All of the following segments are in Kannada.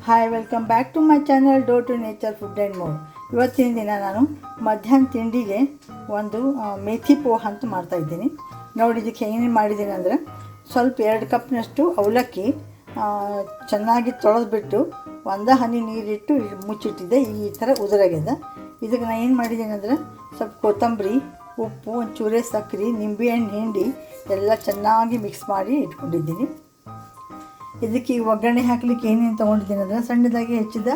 Hi, welcome back to my channel dough to nature food and more. ಇವತ್ತಿನ ದಿನ ನಾನು ಮಧ್ಯಾಹ್ನ ತಿಂಡಿಗೆ ಒಂದು ಮೇಥಿ ಪೋಹ ಅಂತ ಮಾಡ್ತಾಯಿದ್ದೀನಿ. ನೋಡಿ, ಇದಕ್ಕೆ ಏನೇನು ಮಾಡಿದ್ದೀನಿ ಅಂದರೆ, ಸ್ವಲ್ಪ 2 ಕಪ್ನಷ್ಟು ಅವಲಕ್ಕಿ ಚೆನ್ನಾಗಿ ತೊಳೆದ್ಬಿಟ್ಟು ಒಂದು ಹನಿ ನೀರಿಟ್ಟು ಮುಚ್ಚಿಟ್ಟಿದ್ದೆ. ಈ ಥರ ಉದುರಾಗಿದೆ. ಇದಕ್ಕೆ ನಾನು ಏನು ಮಾಡಿದ್ದೀನಿ ಅಂದರೆ, ಸ್ವಲ್ಪ ಕೊತ್ತಂಬರಿ, ಉಪ್ಪು, ಒಂಚೂರೇ ಸಕ್ಕರೆ, ನಿಂಬೆಹಣ್ಣು ಹಿಂಡಿ ಎಲ್ಲ ಚೆನ್ನಾಗಿ ಮಿಕ್ಸ್ ಮಾಡಿ ಇಟ್ಕೊಂಡಿದ್ದೀನಿ. ಇದಕ್ಕೆ ಒಗ್ಗರಣೆ ಹಾಕಲಿಕ್ಕೆ ಏನೇನು ತೊಗೊಂಡಿದ್ದೀನಿ ಅಂದರೆ, ಸಣ್ಣದಾಗಿ ಹೆಚ್ಚಿದ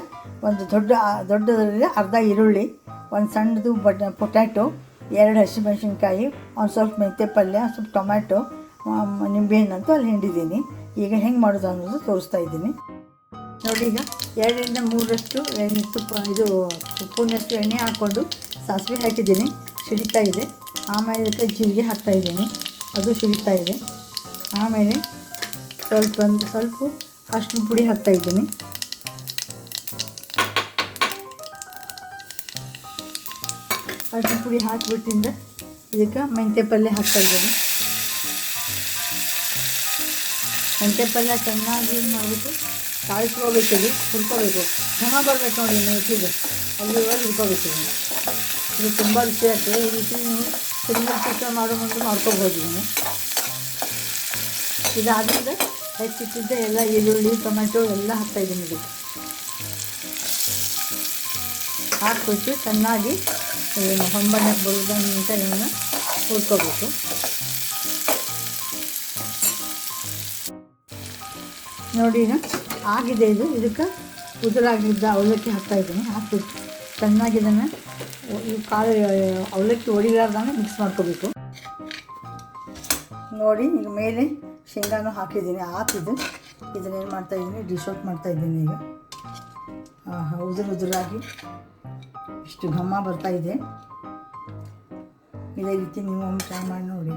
ಒಂದು ದೊಡ್ಡದರಲ್ಲಿ ಅರ್ಧ ಈರುಳ್ಳಿ, ಒಂದು ಸಣ್ಣದು ಪೊಟ್ಯಾಟೊ, 2 ಹಸಿಮೆಣಸಿನ್ಕಾಯಿ, ಒಂದು ಸ್ವಲ್ಪ ಮೆಂತ್ಯ ಪಲ್ಯ, ಸ್ವಲ್ಪ ಟೊಮ್ಯಾಟೊ, ನಿಂಬೆಹಣ್ಣು ಅಂತೂ ಅಲ್ಲಿ ಹಿಂಡಿದ್ದೀನಿ. ಈಗ ಹೆಂಗೆ ಮಾಡೋದು ಅನ್ನೋದು ತೋರಿಸ್ತಾ ಇದ್ದೀನಿ. ನೋಡಿ, ಈಗ 2ರಿಂದ 3 ಸ್ಪೂನಷ್ಟು ಎಣ್ಣೆ ಹಾಕ್ಕೊಂಡು ಸಾಸಿವೆ ಹಾಕಿದ್ದೀನಿ, ಸಿಡಿತಾ ಇದೆ. ಆಮೇಲೆ ಇದಕ್ಕೆ ಜೀರಿಗೆ ಹಾಕ್ತಾಯಿದ್ದೀನಿ, ಅದು ಸಿಡಿತಾ ಇದೆ. ಆಮೇಲೆ ಸ್ವಲ್ಪ ಅರಿಶಿನ ಪುಡಿ ಹಾಕ್ತಾಯಿದ್ದೀನಿ. ಅರಿಶಿನ ಪುಡಿ ಹಾಕಿಬಿಟ್ಟಿಂದ ಇದಕ್ಕೆ ಮೆಂತ್ಯ ಪಲ್ಯ ಹಾಕ್ತಾಯಿದ್ದೀನಿ. ಮೆಂತ್ಯ ಪಲ್ಯ ಚೆನ್ನಾಗಿ ಮಾಡಿಬಿಟ್ಟು ತಾಳಿಸ್ಕೋಬೇಕು, ಹುರ್ಕೋಬೇಕು. ಘಮ ಬರಬೇಕು ನೋಡಿ, ಮೆಂತ್ಯದು ಅಲ್ಲಿವರೆಗೆ ಹುರ್ಕೋಬೇಕು. ಇದು ತುಂಬ ರುಚಿ ಆಗ್ತದೆ. ಈ ರೀತಿ ನೀವು ಸಿನಿಮಾ ಮಾಡೋ ಮುಂದೆ ಮಾಡ್ಕೋಬೋದು. ಇದಾದಮೇಲೆ ಹೆಚ್ಚಿಟ್ಟಿದ್ದೆ ಎಲ್ಲ ಈರುಳ್ಳಿ, ಟೊಮೆಟೊ ಎಲ್ಲ ಹಾಕ್ತಾಯಿದ್ದೀನಿ. ಇದಕ್ಕೆ ಹಾಕ್ಬಿಟ್ಟು ಚೆನ್ನಾಗಿ ಹೊಂಬಣ್ಣಕ್ಕೆ ಬರೋದಂತ ಇದನ್ನು ಹುರ್ಕೋಬೇಕು. ನೋಡಿ, ಈಗ ಆಗಿದೆ. ಇದಕ್ಕೆ ಉದುರಾಗಿದ್ದ ಅವಲಕ್ಕಿ ಹಾಕ್ತಾಯಿದ್ದೀನಿ. ಹಾಕ್ಬಿಟ್ಟು ಚೆನ್ನಾಗಿ ಇದನ್ನು ಈ ಕಾಳು ಅವಲಕ್ಕಿ ಒಡಿಲಾರ್ದಂಗೆ ಮಿಕ್ಸ್ ಮಾಡ್ಕೋಬೇಕು. ನೋಡಿ, ಈಗ ಮೇಲೆ ಶೇಂಗಾನು ಹಾಕಿದ್ದೀನಿ. ಇದನ್ನೇನು ಮಾಡ್ತಾಯಿದ್ದೀನಿ, ಡಿಶ್ ಔಟ್ ಮಾಡ್ತಾಯಿದ್ದೀನಿ. ಈಗ ಉದುರಾಗಿ ಇಷ್ಟು ಘಮ ಬರ್ತಾಯಿದೆ. ಇದೇ ರೀತಿ ನೀವು ಒಮ್ಮೆ ಟ್ರೈ ಮಾಡಿ ನೋಡಿ.